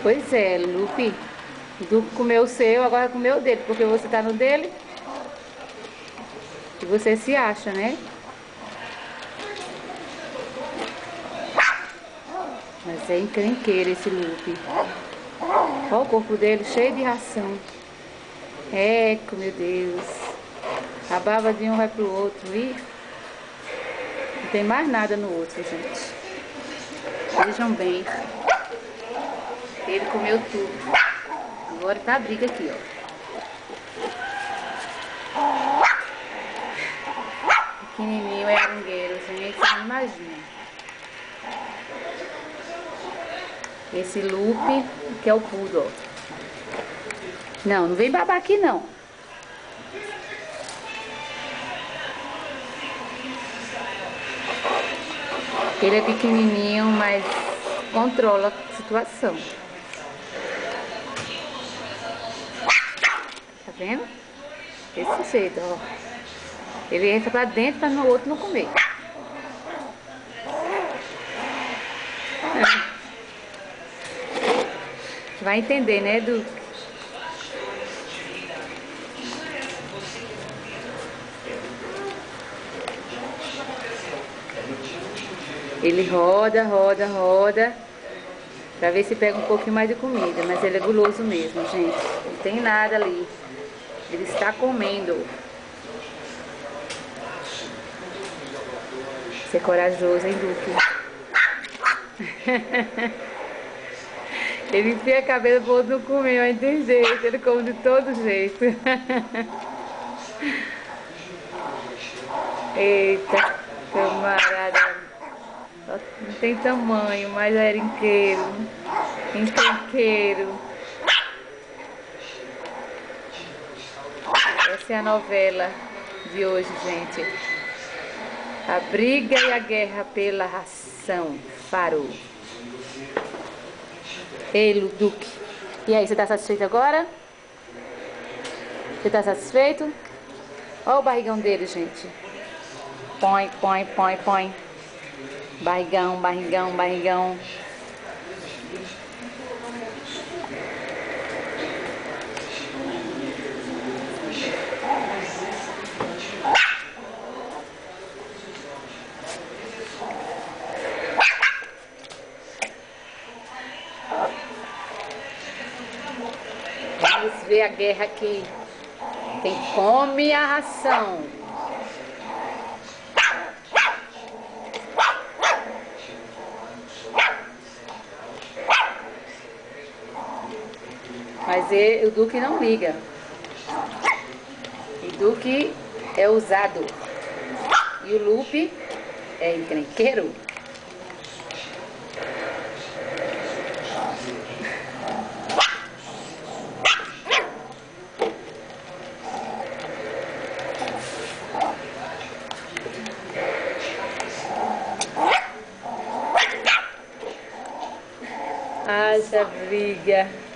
Pois é, Lupe. Du comeu o seu, agora comeu o dele, porque você tá no dele e você se acha, né? Mas é encrenqueiro esse Lupe. Olha o corpo dele cheio de ração. Eco, meu Deus. A baba de um vai pro outro e não tem mais nada no outro, gente. Vejam bem. Ele comeu tudo. Agora tá a briga aqui, ó. Pequenininho é arangueiro, gente, você não imagina. Esse Lupe, que é o poodle. Não, não vem babar aqui não. Ele é pequenininho, mas controla a situação. Tá vendo? Desse jeito, ó. Ele entra pra dentro para no outro não comer. Vai entender, né, Du? Ele roda, roda, roda, pra ver se pega um pouquinho mais de comida, mas ele é guloso mesmo, gente. Não tem nada ali. Ele está comendo. Você é corajoso, hein, Duque? Ele enfia a cabeça pro outro não comer, mas tem jeito, ele come de todo jeito. Eita, camarada. Não tem tamanho, mas é encrenqueiro. Encrenqueiro. Essa é a novela de hoje, gente. A briga e a guerra pela ração. Parou. Ei, Duque. E aí, você tá satisfeito agora? Você tá satisfeito? Olha o barrigão dele, gente. Põe, põe, põe, põe. Barrigão, barrigão, barrigão. Vamos ver a guerra aqui. Quem come a ração. Mas o Duque não liga. O Duque é ousado. E o Lupe é encrenqueiro. Haja briga.